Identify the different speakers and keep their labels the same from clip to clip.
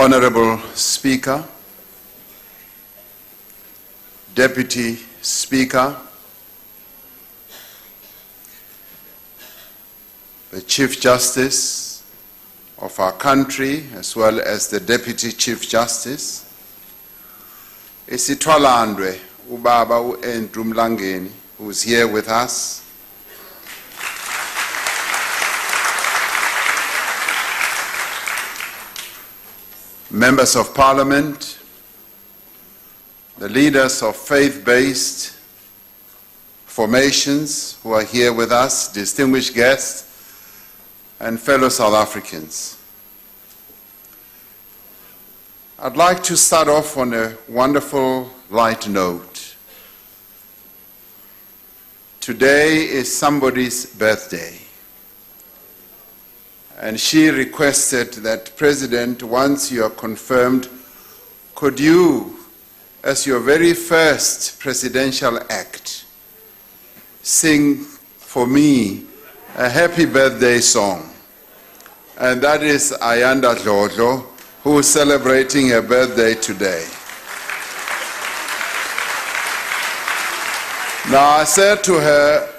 Speaker 1: Honorable Speaker, Deputy Speaker, the Chief Justice of our country, as well as the Deputy Chief Justice, Isithwalandwe Ubaba u-Andrew Mlangeni, who is here with us, members of Parliament, the leaders of faith-based formations who are here with us, distinguished guests, and fellow South Africans. I'd like to start off on a wonderful light note. Today is somebody's birthday. And she requested that, President, once you are confirmed, could you, as your very first presidential act, sing for me a happy birthday song? And that is Ayanda Dlodlo, who is celebrating her birthday today. Now, I said to her,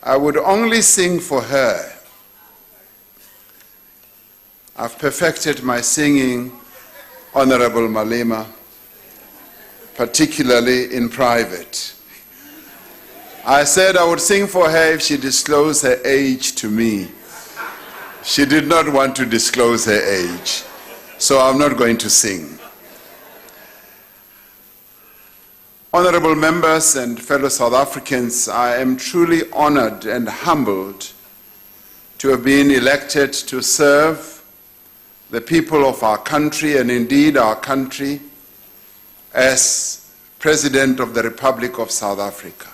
Speaker 1: I would only sing for her. I've perfected my singing, Honorable Malema, particularly in private. I said I would sing for her if she disclosed her age to me. She did not want to disclose her age, so I'm not going to sing. Honorable members and fellow South Africans, I am truly honored and humbled to have been elected to serve the people of our country, and indeed our country, as President of the Republic of South Africa.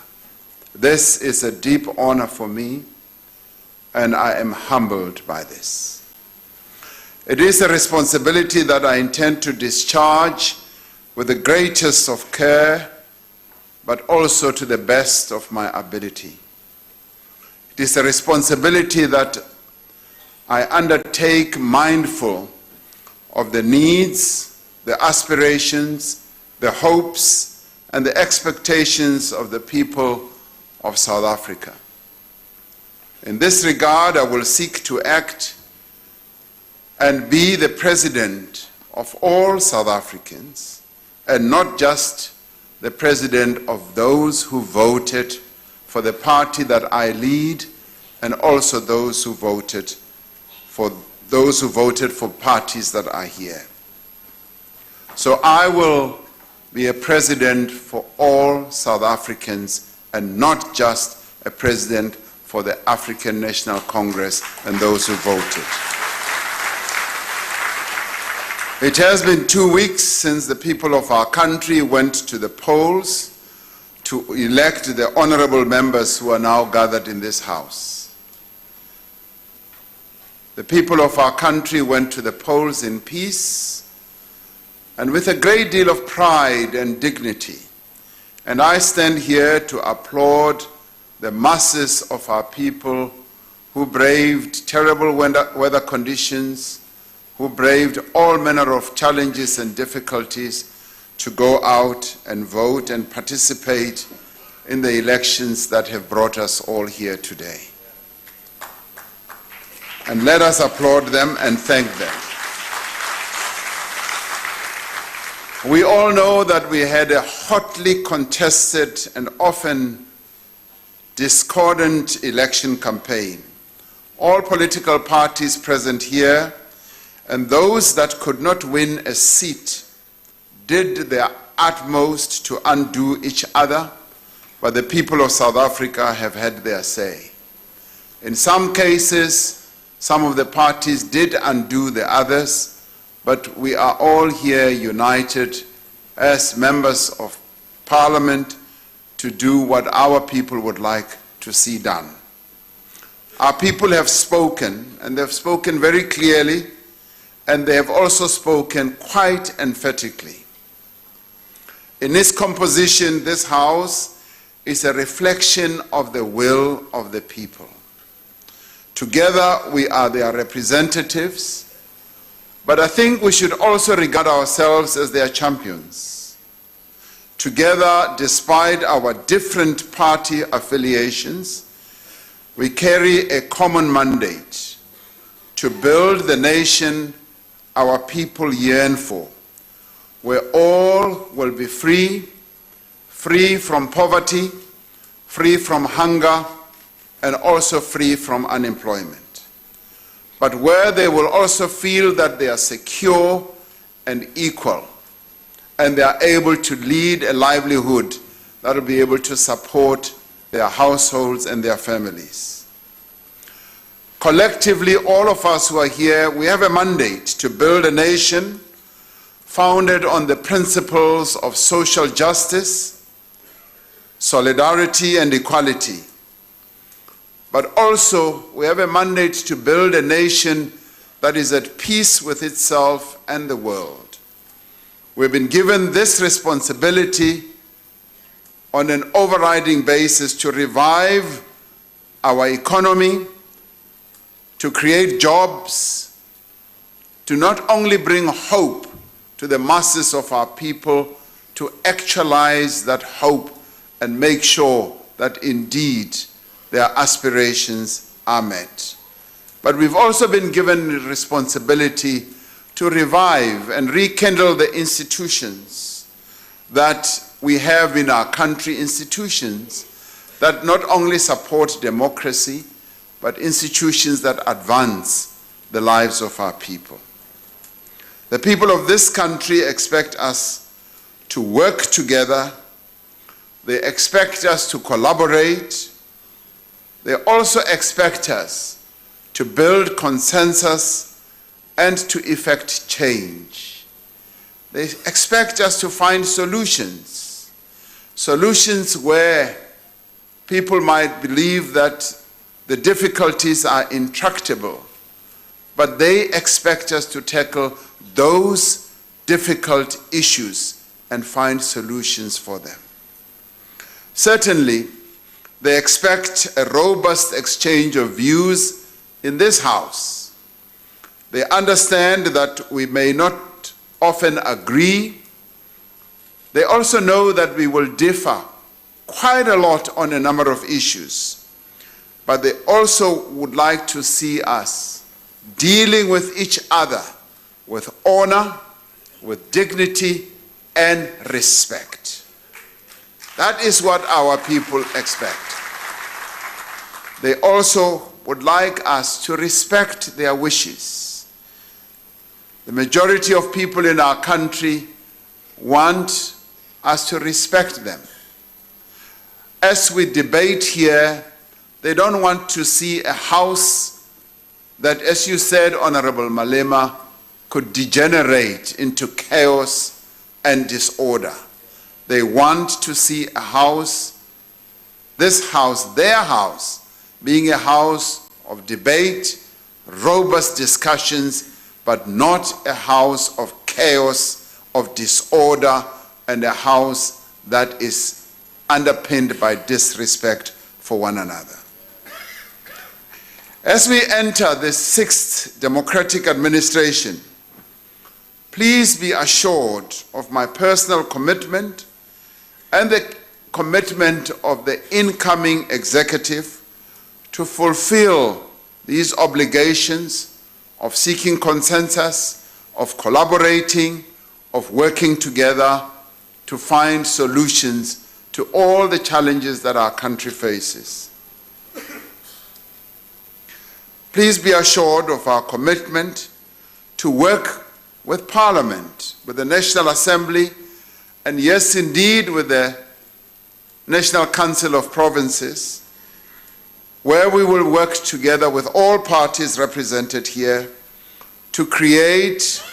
Speaker 1: This is a deep honor for me, and I am humbled by this. It is a responsibility that I intend to discharge with the greatest of care, but also to the best of my ability. It is a responsibility that I undertake mindful of the needs, the aspirations, the hopes, and the expectations of the people of South Africa. In this regard, I will seek to act and be the president of all South Africans, and not just the president of those who voted for the party that I lead, and also those who voted for parties that are here. So I will be a president for all South Africans, and not just a president for the African National Congress and those who voted. It has been 2 weeks since the people of our country went to the polls to elect the honorable members who are now gathered in this House. The people of our country went to the polls in peace and with a great deal of pride and dignity. And I stand here to applaud the masses of our people who braved terrible weather conditions, who braved all manner of challenges and difficulties to go out and vote and participate in the elections that have brought us all here today. And let us applaud them and thank them. We all know that we had a hotly contested and often discordant election campaign. All political parties present here and those that could not win a seat did their utmost to undo each other, but the people of South Africa have had their say. In some cases, some of the parties did undo the others, but we are all here united as members of Parliament to do what our people would like to see done. Our people have spoken, and they've spoken very clearly, and they have also spoken quite emphatically. In its composition, this House is a reflection of the will of the people. Together, we are their representatives, But I think we should also regard ourselves as their champions. Together, despite our different party affiliations, we carry a common mandate to build the nation our people yearn for, where all will be free from poverty, free from hunger, and also free from unemployment. But where they will also feel that they are secure and equal, and they are able to lead a livelihood that will be able to support their households and their families. Collectively, all of us who are here, we have a mandate to build a nation founded on the principles of social justice, solidarity, and equality. But also, we have a mandate to build a nation that is at peace with itself and the world. We've been given this responsibility on an overriding basis to revive our economy, to create jobs, to not only bring hope to the masses of our people, to actualize that hope and make sure that indeed their aspirations are met. But we've also been given responsibility to revive and rekindle the institutions that we have in our country, institutions that not only support democracy, but institutions that advance the lives of our people. The people of this country expect us to work together. They expect us to collaborate. They also expect us to build consensus and to effect change. They expect us to find solutions where people might believe that the difficulties are intractable, but they expect us to tackle those difficult issues and find solutions for them. Certainly, they expect a robust exchange of views in this House. They understand that we may not often agree. They also know that we will differ quite a lot on a number of issues. But they also would like to see us dealing with each other with honor, with dignity, and respect. That is what our people expect. They also would like us to respect their wishes. The majority of people in our country want us to respect them. As we debate here, they don't want to see a house that, as you said, Honorable Malema, could degenerate into chaos and disorder. They want to see a house, this house, their house, being a house of debate, robust discussions, but not a house of chaos, of disorder, and a house that is underpinned by disrespect for one another. As we enter the 6th democratic administration, please be assured of my personal commitment and the commitment of the incoming executive to fulfill these obligations of seeking consensus, of collaborating, of working together to find solutions to all the challenges that our country faces. Please be assured of our commitment to work with Parliament, with the National Assembly, and yes, indeed, with the National Council of Provinces, where we will work together with all parties represented here to create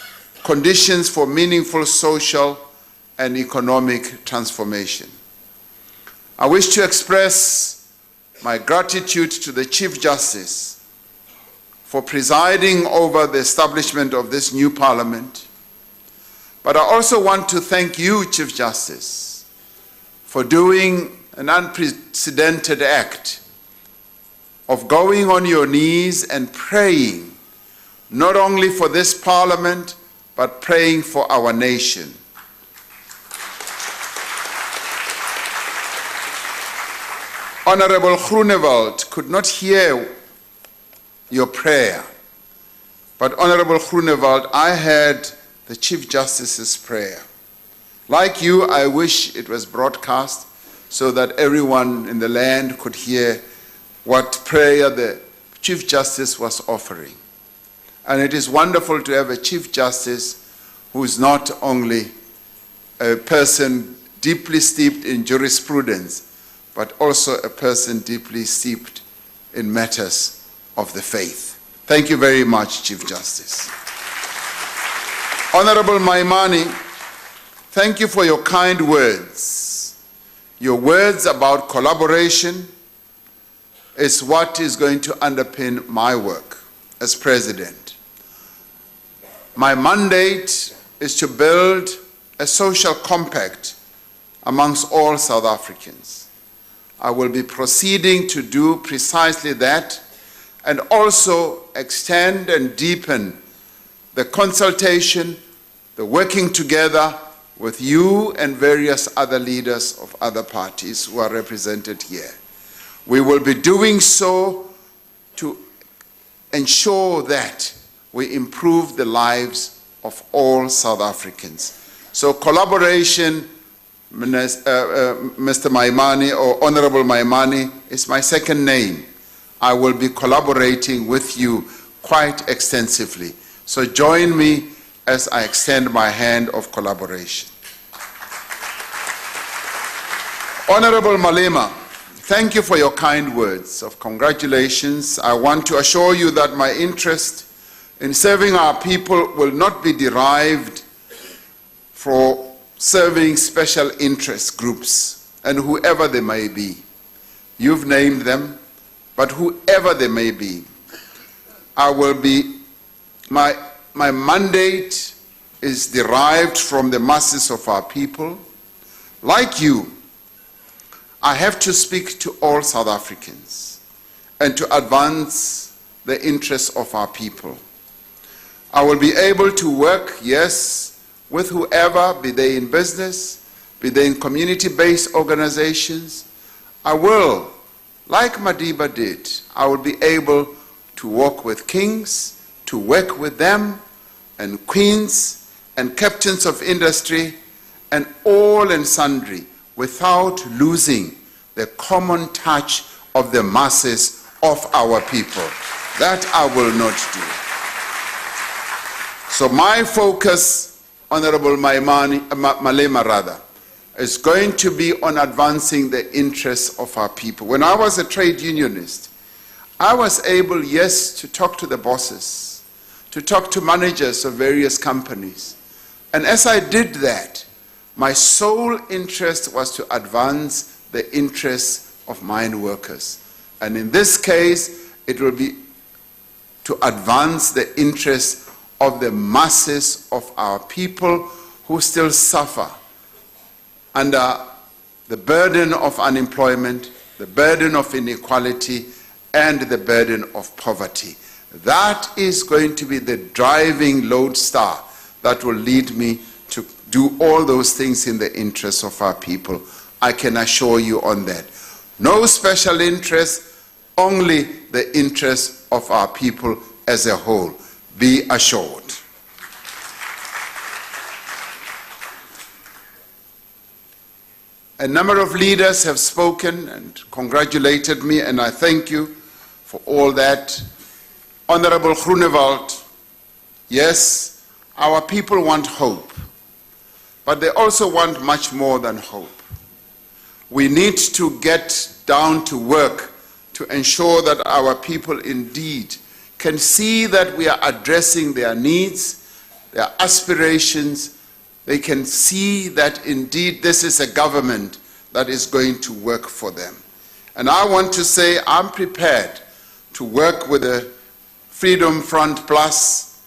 Speaker 1: conditions for meaningful social and economic transformation. I wish to express my gratitude to the Chief Justice for presiding over the establishment of this new Parliament. But I also want to thank you, Chief Justice, for doing an unprecedented act of going on your knees and praying, not only for this Parliament, but praying for our nation. Honorable Groenewald could not hear your prayer, but Honorable Groenewald, I heard the Chief Justice's prayer. Like you, I wish it was broadcast so that everyone in the land could hear what prayer the Chief Justice was offering. And it is wonderful to have a Chief Justice who is not only a person deeply steeped in jurisprudence, but also a person deeply steeped in matters of the faith. Thank you very much, Chief Justice. Honorable Maimane, thank you for your kind words. Your words about collaboration is what is going to underpin my work as President. My mandate is to build a social compact amongst all South Africans. I will be proceeding to do precisely that and also extend and deepen the consultation, the working together with you and various other leaders of other parties who are represented here. We will be doing so to ensure that we improve the lives of all South Africans. So collaboration, Mr. Maimane, or Honorable Maimane, is my second name. I will be collaborating with you quite extensively. So join me as I extend my hand of collaboration. Honorable Malema, thank you for your kind words of congratulations. I want to assure you that my interest in serving our people will not be derived from serving special interest groups, and whoever they may be. You've named them, but whoever they may be, my mandate is derived from the masses of our people. Like you, I have to speak to all South Africans and to advance the interests of our people. I will be able to work, yes, with whoever, be they in business, be they in community-based organizations. I will, like Madiba did, I will be able to work with kings, to work with them, and queens, and captains of industry, and all and sundry, without losing the common touch of the masses of our people. That I will not do. So my focus, Honorable Malema, is going to be on advancing the interests of our people. When I was a trade unionist, I was able, yes, to talk to the bosses, to talk to managers of various companies. And as I did that, my sole interest was to advance the interests of mine workers. And in this case, it will be to advance the interests of the masses of our people who still suffer under the burden of unemployment, the burden of inequality, and the burden of poverty. That is going to be the driving lodestar that will lead me to do all those things in the interests of our people. I can assure you on that. No special interest, only the interests of our people as a whole. Be assured. A number of leaders have spoken and congratulated me, and I thank you for all that. Honorable Groenewald, yes, our people want hope, but they also want much more than hope. We need to get down to work to ensure that our people indeed can see that we are addressing their needs, their aspirations. They can see that indeed this is a government that is going to work for them. And I want to say I'm prepared to work with the Freedom Front Plus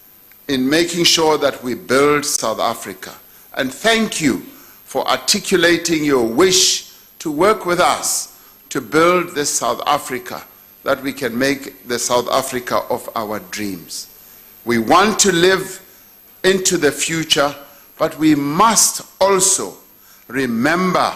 Speaker 1: in making sure that we build South Africa. And thank you for articulating your wish to work with us to build this South Africa, that we can make the South Africa of our dreams. We want to live into the future, but we must also remember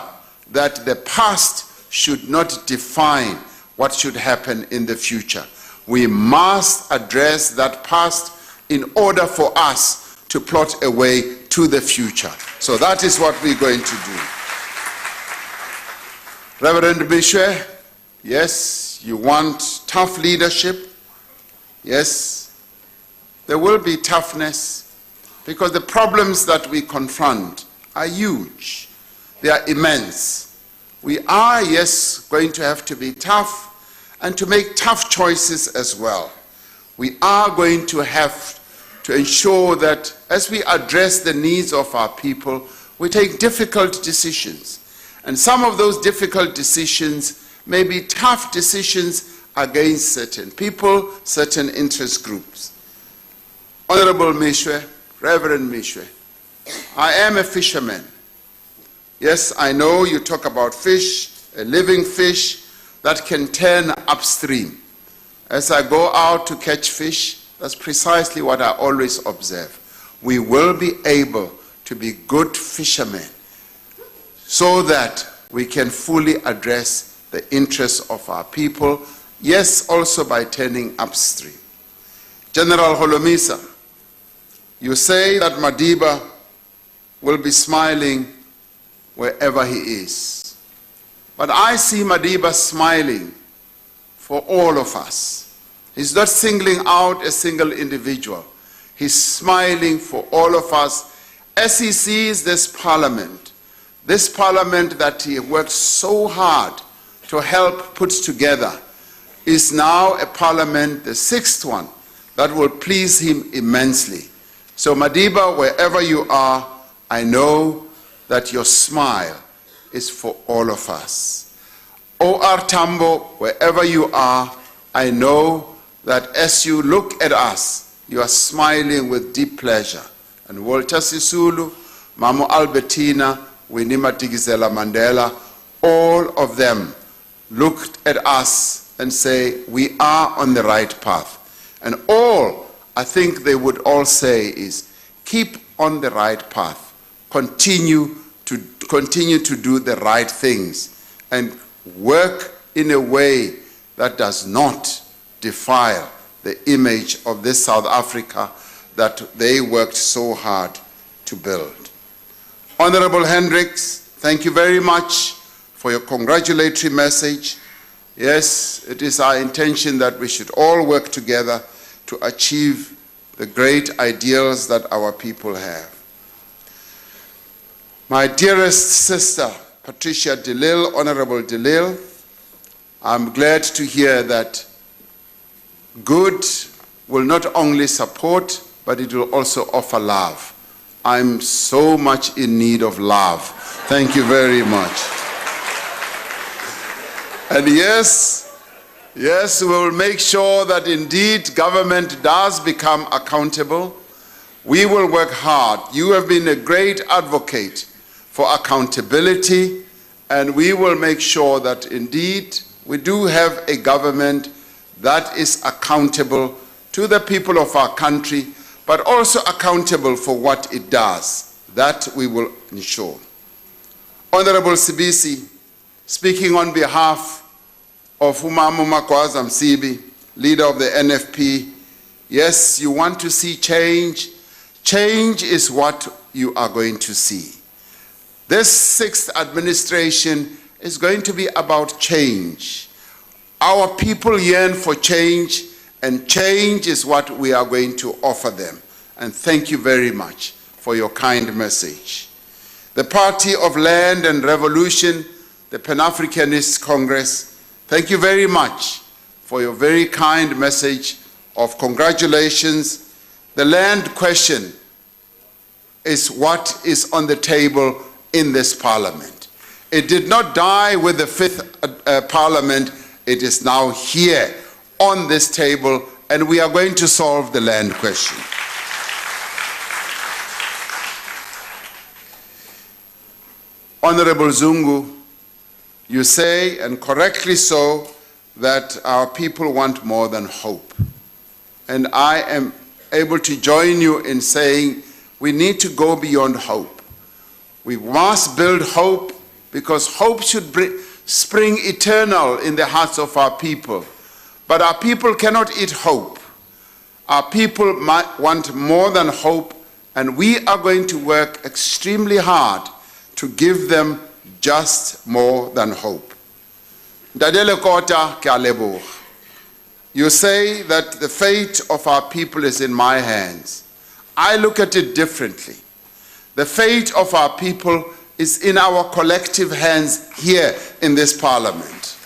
Speaker 1: that the past should not define what should happen in the future. We must address that past in order for us to plot a way to the future. So that is what we're going to do. Reverend Mishwe, yes, you want tough leadership. Yes, there will be toughness because the problems that we confront are huge. They are immense. We are, yes, going to have to be tough and to make tough choices as well. We are going to have to ensure that as we address the needs of our people, we take difficult decisions. And some of those difficult decisions may be tough decisions against certain people, certain interest groups. Honorable Mishwe, Reverend Mishwe, I am a fisherman. Yes, I know you talk about fish, a living fish that can turn upstream. As I go out to catch fish, that's precisely what I always observe. We will be able to be good fishermen so that we can fully address the interests of our people, yes, also by turning upstream. General Holomisa, you say that Madiba will be smiling wherever he is. But I see Madiba smiling for all of us. He's not singling out a single individual. He's smiling for all of us as he sees this parliament that he worked so hard to help put together, is now a parliament, the sixth one, that will please him immensely. So Madiba, wherever you are, I know that your smile is for all of us. O.R. Tambo, wherever you are, I know that as you look at us, you are smiling with deep pleasure. And Walter Sisulu, Mamo Albertina, Winnie Madikizela Mandela, all of them looked at us and say, we are on the right path. And all I think they would all say is, keep on the right path. Continue to do the right things and work in a way that does not defile the image of this South Africa that they worked so hard to build. Honorable Hendricks, thank you very much for your congratulatory message. Yes, it is our intention that we should all work together to achieve the great ideals that our people have. My dearest sister, Patricia de Lille, Honorable de Lille, I'm glad to hear that good will not only support, but it will also offer love. I'm so much in need of love. Thank you very much. And yes, we will make sure that indeed government does become accountable. We will work hard. You have been a great advocate for accountability, and we will make sure that indeed we do have a government that is accountable to the people of our country, but also accountable for what it does. That we will ensure. Honorable Sibisi, speaking on behalf of Umama Makwaza Msibi, leader of the NFP, yes, you want to see change. Change is what you are going to see. This sixth administration is going to be about change. Our people yearn for change, and change is what we are going to offer them. And thank you very much for your kind message. The Party of Land and Revolution, the Pan-Africanist Congress, thank you very much for your very kind message of congratulations. The land question is what is on the table in this parliament. It did not die with the fifth parliament. It is now here on this table, and we are going to solve the land question. Honorable Zungu, you say, and correctly so, that our people want more than hope. And I am able to join you in saying we need to go beyond hope. We must build hope, because hope should spring eternal in the hearts of our people. But our people cannot eat hope. Our people want more than hope, and we are going to work extremely hard to give them just more than hope. Ndadele Kota ke a leboga. You say that the fate of our people is in my hands. I look at it differently. The fate of our people is in our collective hands here in this parliament.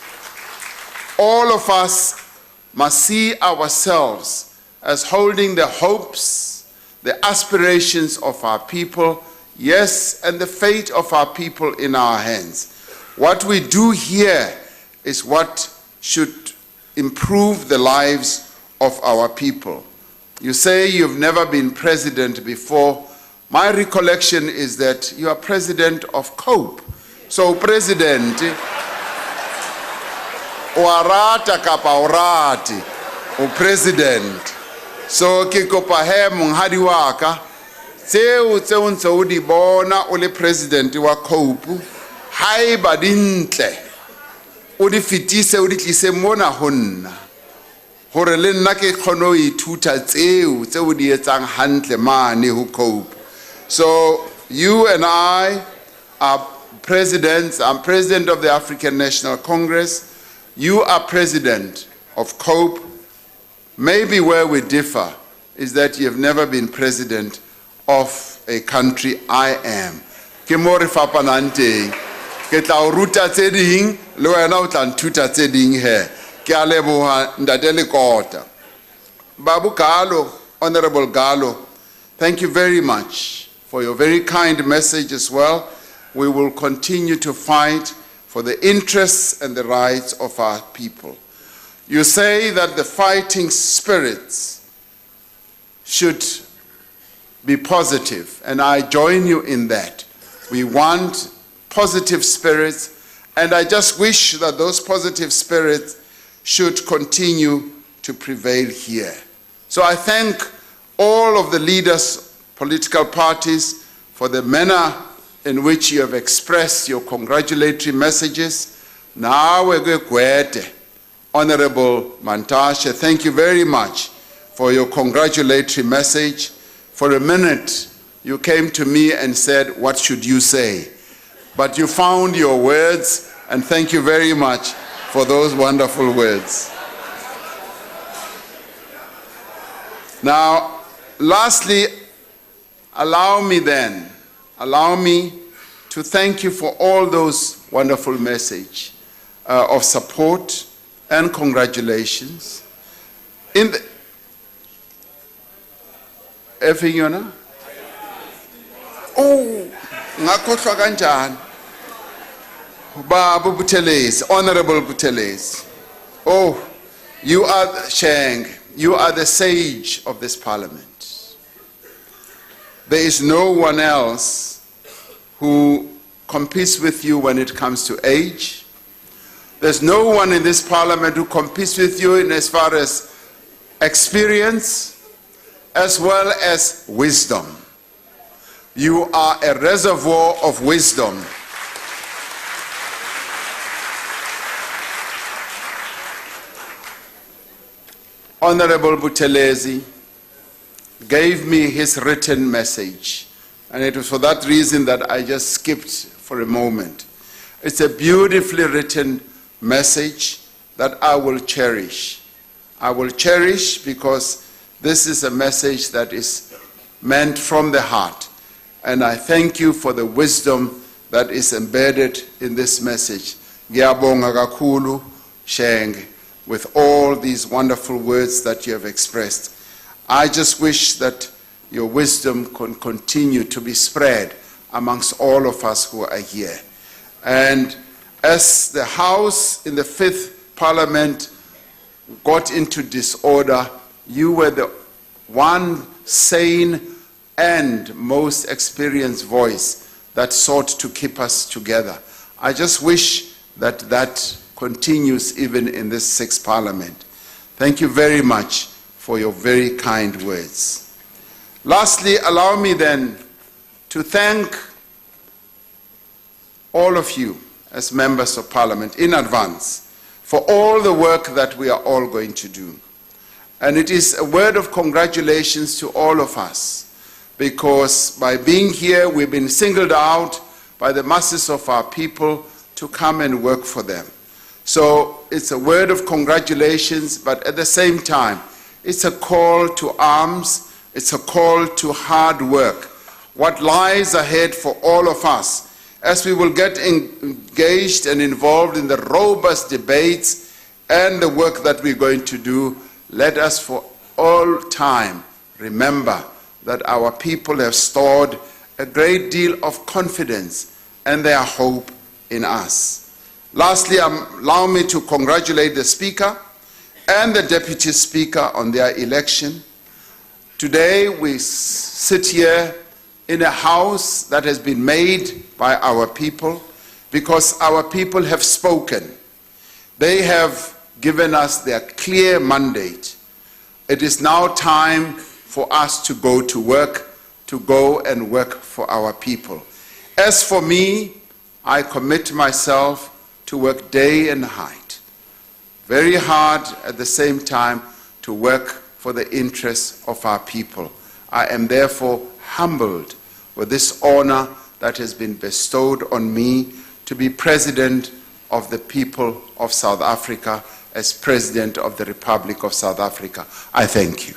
Speaker 1: All of us must see ourselves as holding the hopes, the aspirations of our people, yes, and the fate of our people in our hands. What we do here is what should improve the lives of our people. You say you've never been president before. My recollection is that you are president of COPE. So president, oarata kapa orati, o president. So ke kopa he monghadi wa ka, tseo ntse o di bona o le president wa COPE, haeba dintle o di fitise o di tlise mona ho nna, hore le nna ke kgone ho ithuta tseo di etsang hantle mane ho COPE. So you and I are presidents. I'm president of the African National Congress. You are president of COPE. Maybe where we differ is that you have never been president of a country I am. Ke mo re fapanang teng. Ke tla o ruta tse ding, le wena o tla nthuta tse ding he. Ke a leboha Ntate Lekota. Babu Galo, Honorable Galo, thank you very much for your very kind message as well. We will continue to fight for the interests and the rights of our people. You say that the fighting spirits should be positive, and I join you in that. We want positive spirits, and I just wish that those positive spirits should continue to prevail here. So I thank all of the leaders, political parties, for the manner in which you have expressed your congratulatory messages. Now we're going to Honorable Mantashe, thank you very much for your congratulatory message. For a minute, you came to me and said, what should you say? But you found your words, and thank you very much for those wonderful words. Now, lastly, allow me to thank you for all those wonderful messages of support and congratulations. In the oh, ngakhohlwa kanjani. Babu Buthelezi, Honorable Buthelezi. Oh, you are Sheng, you are the sage of this parliament. There is no one else who competes with you when it comes to age. There's no one in this parliament who competes with you in as far as experience as well as wisdom. You are a reservoir of wisdom. Honorable Buthelezi gave me his written message, and it was for that reason that I just skipped for a moment. It's a beautifully written message that I will cherish. I will cherish because this is a message that is meant from the heart, and I thank you for the wisdom that is embedded in this message. Ngiyabonga kakhulu, Sheng, with all these wonderful words that you have expressed. I just wish that your wisdom can continue to be spread amongst all of us who are here. And as the House in the 5th Parliament got into disorder, you were the one sane and most experienced voice that sought to keep us together. I just wish that that continues even in this 6th Parliament. Thank you very much for your very kind words. Lastly, allow me then to thank all of you as members of Parliament in advance for all the work that we are all going to do. And it is a word of congratulations to all of us, because by being here, we've been singled out by the masses of our people to come and work for them. So it's a word of congratulations, but at the same time, it's a call to arms, it's a call to hard work. What lies ahead for all of us, as we will get engaged and involved in the robust debates and the work that we're going to do, let us for all time remember that our people have stored a great deal of confidence and their hope in us. Lastly, allow me to congratulate the Speaker and the Deputy Speaker on their election. Today we sit here in a house that has been made by our people, because our people have spoken. They have given us their clear mandate. It is now time for us to go to work, to go and work for our people. As for me, I commit myself to work day and night, very hard at the same time to work for the interests of our people. I am therefore humbled with this honor that has been bestowed on me to be President of the people of South Africa, as President of the Republic of South Africa. I thank you.